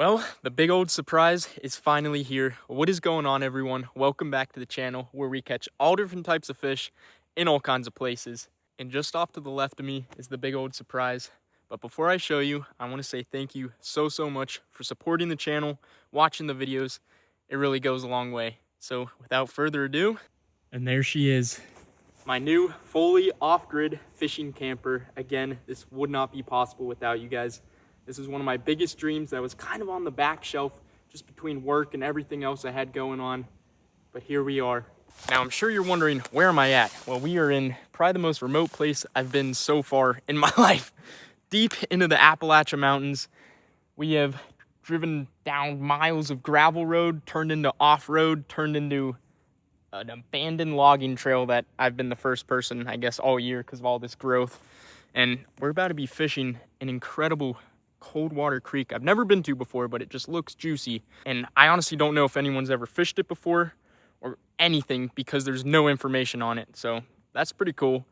Well, the big old surprise is finally here. What is going on, everyone? Welcome back to the channel where we catch all different types of fish in all kinds of places. And just off to the left of me is the big old surprise. But before I show you, I want to say thank you so much for supporting the channel, watching the videos. It really goes a long way. So without further ado, and there she is. My new fully off-grid fishing camper. Again, this would not be possible without you guys. This is one of my biggest dreams that was kind of on the back shelf just between work and everything else I had going on. But here we are. Now, I'm sure you're wondering, where am I at? Well, we are in probably the most remote place I've been so far in my life. Deep into the Appalachian Mountains. We have driven down miles of gravel road, turned into off-road, turned into an abandoned logging trail that I've been the first person, I guess, all year because of all this growth. And we're about to be fishing an incredible cold water creek I've never been to before, but it just looks juicy. And I honestly don't know if anyone's ever fished it before or anything because there's no information on it. So that's pretty cool.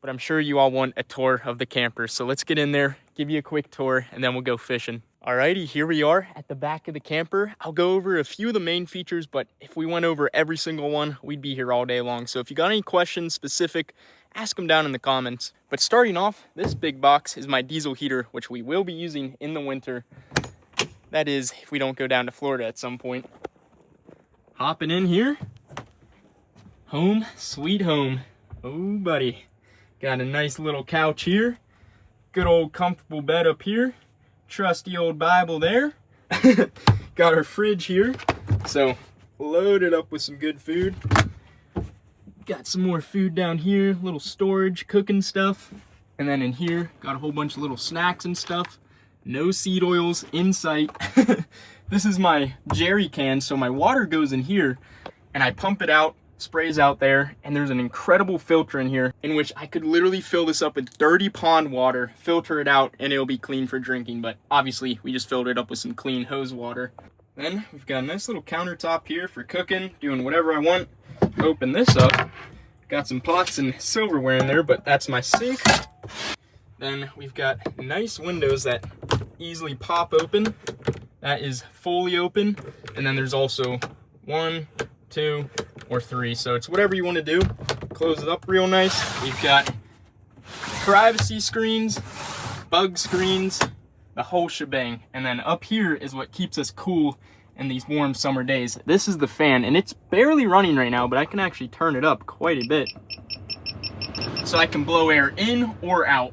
But I'm sure you all want a tour of the camper. So let's get in there, give you a quick tour, and then we'll go fishing. Alrighty, here we are at the back of the camper. I'll go over a few of the main features, but if we went over every single one, we'd be here all day long. So if you got any questions specific, ask them down in the comments. But starting off, this big box is my diesel heater, which we will be using in the winter. That is, if we don't go down to Florida at some point. Hopping in here. Home, sweet home. Oh, buddy. Got a nice little couch here. Good old comfortable bed up here. Trusty old Bible there. Got our fridge here. So, loaded up with some good food. Got some more food down here, little storage, cooking stuff. And then in here, got a whole bunch of little snacks and stuff. No seed oils in sight. This is my jerry can, so my water goes in here, and I pump it out, sprays out there, and there's an incredible filter in here in which I could literally fill this up with dirty pond water, filter it out, and it'll be clean for drinking. But obviously, we just filled it up with some clean hose water. Then we've got a nice little countertop here for cooking, doing whatever I want. Open this up, got some pots and silverware in there, but that's my sink. Then we've got nice windows that easily pop open. That is fully open. And then there's also 1, 2, or 3. So it's whatever you want to do. Close it up real nice. We've got privacy screens, bug screens, the whole shebang. And then up here is what keeps us cool in these warm summer days. This is the fan, and it's barely running right now, but I can actually turn it up quite a bit. So I can blow air in or out.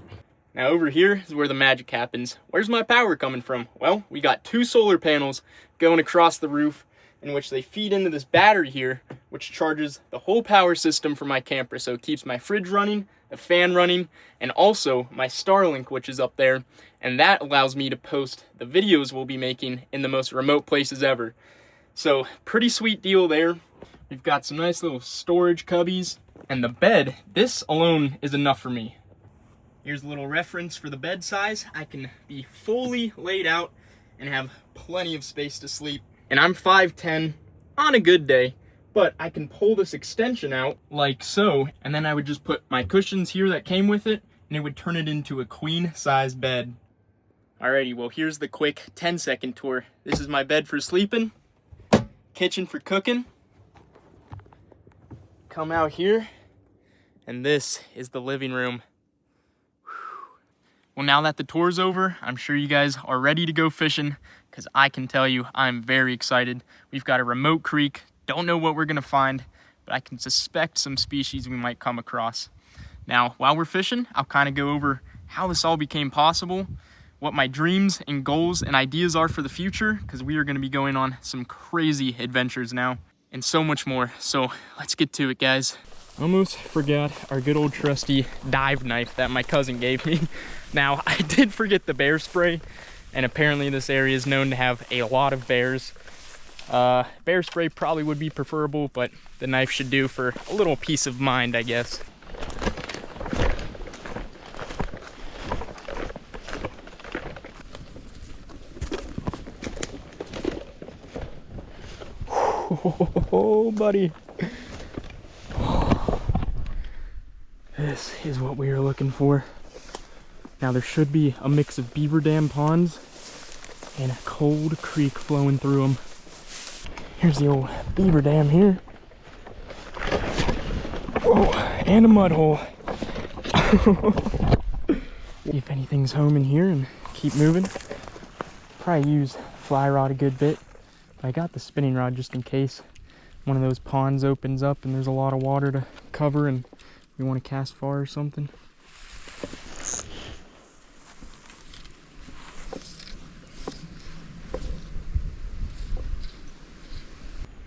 Now over here is where the magic happens. Where's my power coming from? Well, we got 2 solar panels going across the roof in which they feed into this battery here, which charges the whole power system for my camper. So it keeps my fridge running, the fan running, and also my Starlink, which is up there. And that allows me to post the videos we'll be making in the most remote places ever. So pretty sweet deal there. We've got some nice little storage cubbies. And the bed, this alone is enough for me. Here's a little reference for the bed size. I can be fully laid out and have plenty of space to sleep. And I'm 5'10" on a good day, but I can pull this extension out like so, and then I would just put my cushions here that came with it, and it would turn it into a queen-size bed. Alrighty, well, here's the quick 10-second tour. This is my bed for sleeping, kitchen for cooking. Come out here, and this is the living room. Well, now that the tour's over, I'm sure you guys are ready to go fishing, because I can tell you I'm very excited. We've got a remote creek, don't know what we're gonna find, but I can suspect some species we might come across. Now, while we're fishing, I'll kind of go over how this all became possible, what my dreams and goals and ideas are for the future, because we are gonna be going on some crazy adventures now, and so much more. So let's get to it, guys. Almost forgot our good old trusty dive knife that my cousin gave me. Now, I did forget the bear spray, and apparently this area is known to have a lot of bears. Bear spray probably would be preferable, but the knife should do for a little peace of mind, I guess. Oh, buddy. This is what we are looking for. Now there should be a mix of beaver dam ponds and a cold creek flowing through them. Here's the old beaver dam here. Whoa, and a mud hole. If anything's home in here and keep moving. Probably use fly rod a good bit. I got the spinning rod just in case one of those ponds opens up and there's a lot of water to cover and we want to cast far or something.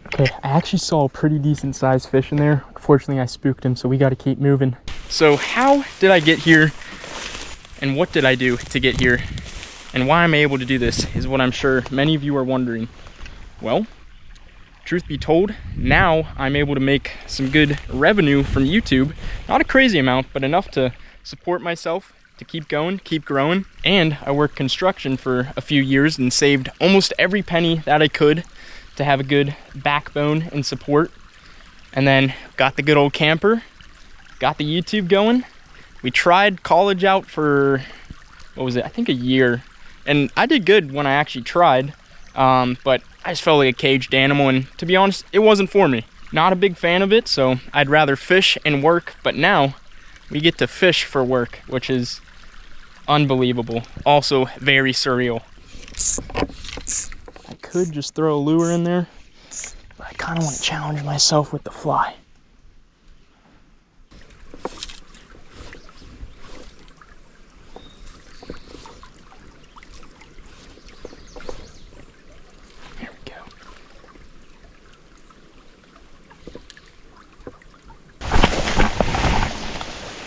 Okay, I actually saw a pretty decent sized fish in there. Unfortunately, I spooked him, so we got to keep moving. So how did I get here and what did I do to get here? And why I'm able to do this is what I'm sure many of you are wondering. Well, truth be told, now I'm able to make some good revenue from YouTube. Not a crazy amount, but enough to support myself, to keep going, keep growing. And I worked construction for a few years and saved almost every penny that I could to have a good backbone and support. And then got the good old camper, got the YouTube going. We tried college out for, what was it? I think a year. And I did good when I actually tried, but I just felt like a caged animal, and to be honest, it wasn't for me. Not a big fan of it, so I'd rather fish and work, but now we get to fish for work, which is unbelievable. Also very surreal. I could just throw a lure in there, but I kind of want to challenge myself with the fly. There we go.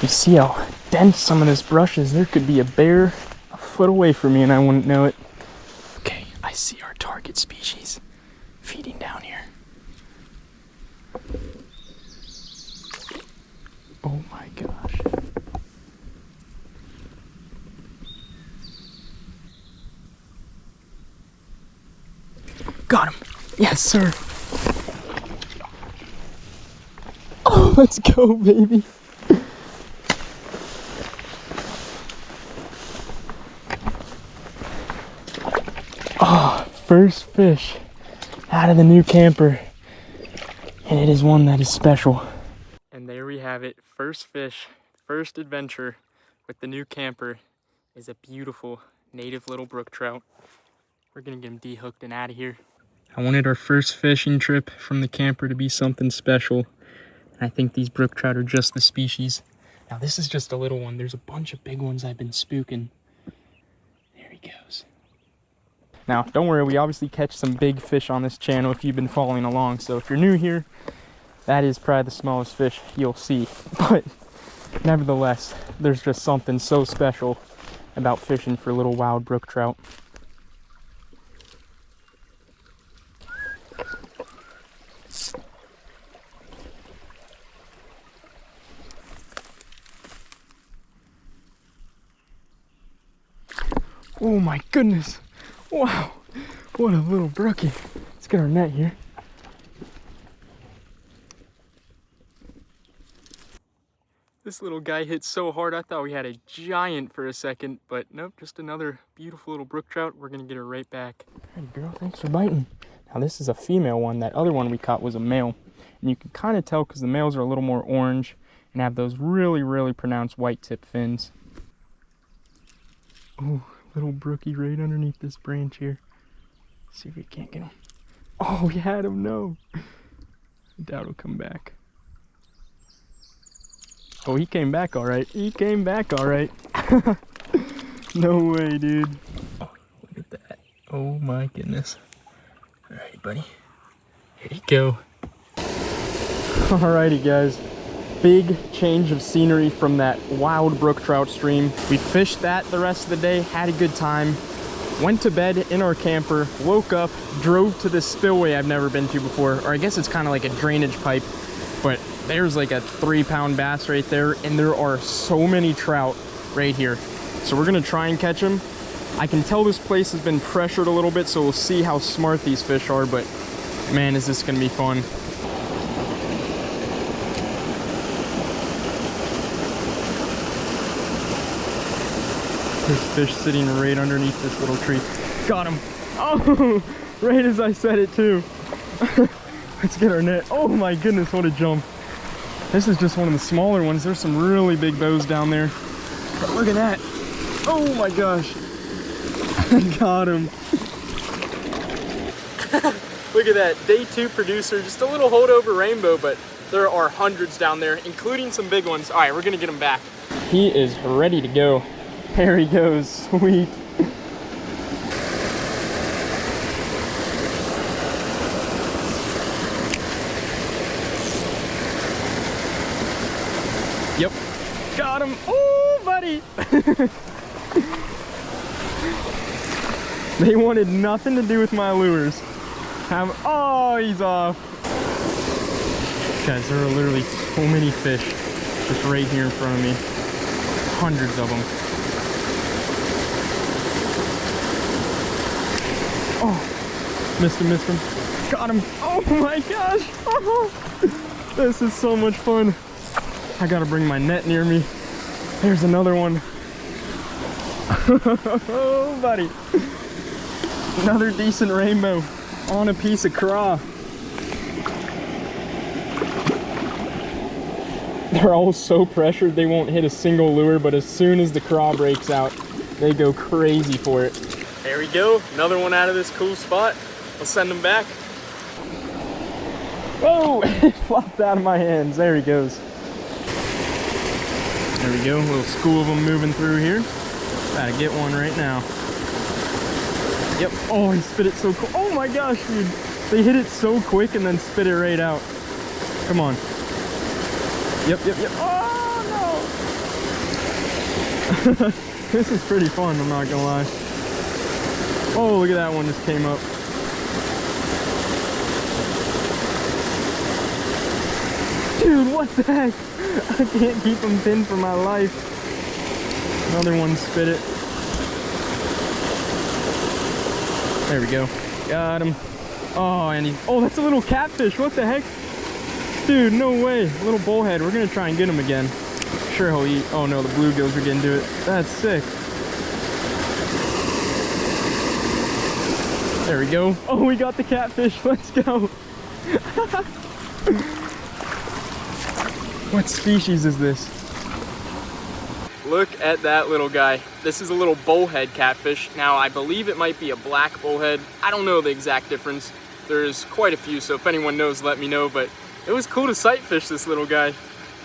You see how dense some of this brush is? There could be a bear a foot away from me and I wouldn't know it. Okay, I see our target species feeding down here. Oh my gosh. Got him. Yes, sir. Oh, let's go, baby. Oh, first fish out of the new camper, and it is one that is special. And there we have it. First fish, first adventure with the new camper is a beautiful native little brook trout. We're gonna get him dehooked and out of here. I wanted our first fishing trip from the camper to be something special, and I think these brook trout are just the species. Now this is just a little one. There's a bunch of big ones I've been spooking. There he goes. Now, don't worry, we obviously catch some big fish on this channel if you've been following along. So if you're new here, that is probably the smallest fish you'll see. But nevertheless, there's just something so special about fishing for little wild brook trout. Oh my goodness. Wow, what a little brookie. Let's get our net here. This little guy hit so hard, I thought we had a giant for a second, but nope, just another beautiful little brook trout. We're gonna get her right back. Hey girl, thanks for biting. Now this is a female one. That other one we caught was a male. And you can kind of tell because the males are a little more orange and have those really, really pronounced white tip fins. Ooh. Little brookie right underneath this branch here. See if we can't get him. Oh, we had him. No. I doubt he'll come back. Oh, he came back all right. He came back all right. No way, dude. Oh, look at that. Oh my goodness. All right, buddy. Here you go. Alrighty, guys. Big change of scenery from that wild brook trout stream. We fished that the rest of the day, had a good time, went to bed in our camper, woke up, drove to this spillway I've never been to before, or I guess it's kind of like a drainage pipe, but there's like a 3-pound bass right there, and there are so many trout right here. So we're gonna try and catch them. I can tell this place has been pressured a little bit, so we'll see how smart these fish are, but man, is this gonna be fun. There's fish sitting right underneath this little tree. Got him. Oh, right as I said it too. Let's get our net. Oh my goodness, what a jump. This is just one of the smaller ones. There's some really big bows down there. But look at that. Oh my gosh. I got him. Look at that, day 2 producer. Just a little holdover rainbow, but there are hundreds down there, including some big ones. All right, we're gonna get him back. He is ready to go. There he goes, sweet. Yep, got him. Oh, buddy. They wanted nothing to do with my lures. Oh, he's off. Guys, there are literally so many fish just right here in front of me. Hundreds of them. Oh, missed him. Got him. Oh my gosh. Oh, this is so much fun. I gotta bring my net near me. There's another one. Oh, buddy. Another decent rainbow on a piece of craw. They're all so pressured they won't hit a single lure, but as soon as the craw breaks out, they go crazy for it. There we go, another one out of this cool spot. We'll send them back. Whoa, it flopped out of my hands. There he goes. There we go, a little school of them moving through here. Gotta get one right now. Yep, oh, he spit it so cool. Oh my gosh, dude. They hit it so quick and then spit it right out. Come on. Yep. Oh no! This is pretty fun, I'm not gonna lie. Oh, look at that one just came up. Dude, what the heck? I can't keep them pinned for my life. Another one spit it. There we go. Got him. Oh, and oh, that's a little catfish. What the heck? Dude, no way. A little bullhead. We're gonna try and get him again. Sure he'll eat. Oh no, the bluegills are getting to it. That's sick. There we go. Oh, we got the catfish. Let's go. What species is this? Look at that little guy. This is a little bullhead catfish. Now, I believe it might be a black bullhead. I don't know the exact difference. There's quite a few, so if anyone knows, let me know. But it was cool to sight fish this little guy.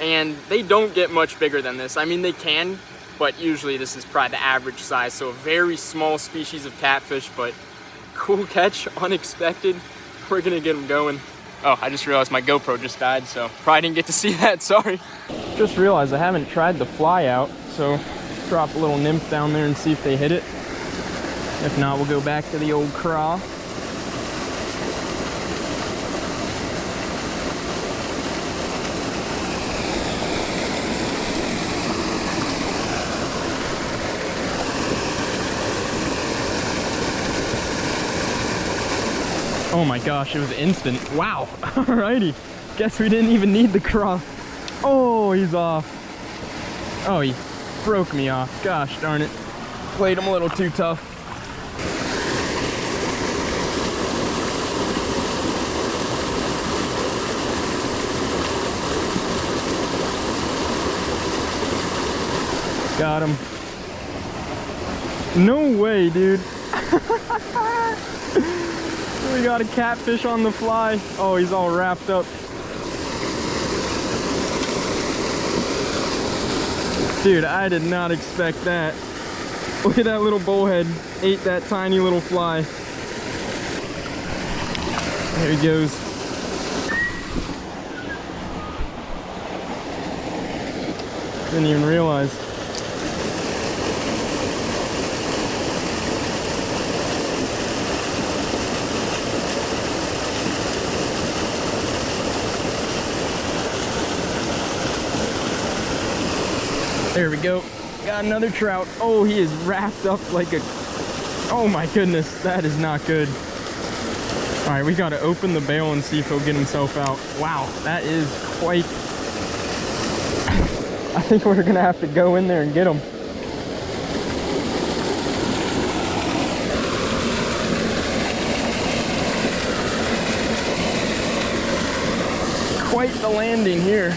And they don't get much bigger than this. I mean, they can, but usually this is probably the average size. So a very small species of catfish, but cool catch, unexpected. We're gonna get them going. Oh, I just realized my GoPro just died, so probably didn't get to see that, sorry. Just realized I haven't tried the fly out, so drop a little nymph down there and see if they hit it. If not, we'll go back to the old craw. Oh my gosh, it was instant. Wow. Alrighty. Guess we didn't even need the craw. Oh, he's off. Oh, he broke me off. Gosh darn it. Played him a little too tough. Got him. No way, dude. We got a catfish on the fly. Oh, he's all wrapped up. Dude, I did not expect that. Look at that little bullhead. Ate that tiny little fly. There he goes. Didn't even realize. There we go. Got another trout. Oh, he is wrapped up like a... Oh my goodness, that is not good. All right, we gotta open the bail and see if he'll get himself out. Wow, that is quite... I think we're gonna have to go in there and get him. quite the landing here.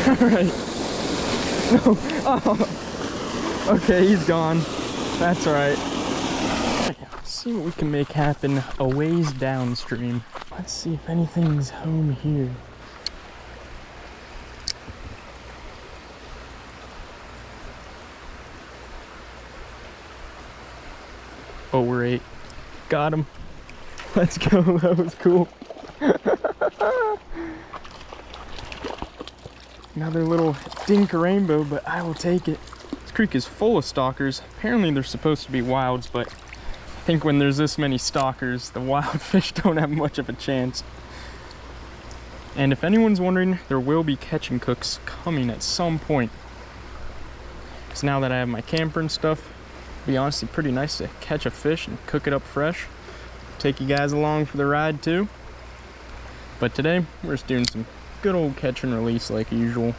All right. No. Oh. Okay, he's gone. That's all right. Let's see what we can make happen a ways downstream. Let's see if anything's home here. Oh, we're 8. Got him. Let's go. That was cool. Another little dink rainbow, but I will take it. This creek is full of stalkers. Apparently they're supposed to be wilds, but I think when there's this many stalkers, the wild fish don't have much of a chance. And if anyone's wondering, there will be catch and cooks coming at some point. Because now that I have my camper and stuff, it'll be honestly pretty nice to catch a fish and cook it up fresh. Take you guys along for the ride too. But today, we're just doing some good old catch and release like usual.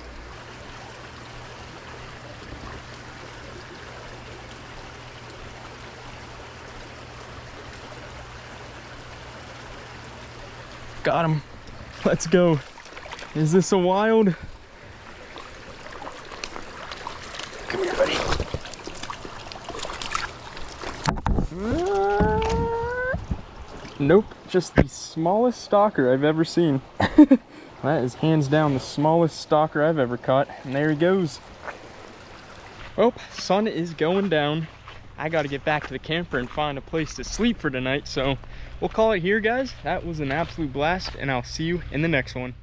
Got him. Let's go. Is this a wild? Come here, buddy. Nope, just the smallest stalker I've ever seen. That is hands down the smallest stalker I've ever caught. And there he goes. Well, sun is going down. I got to get back to the camper and find a place to sleep for tonight. So we'll call it here, guys. That was an absolute blast, and I'll see you in the next one.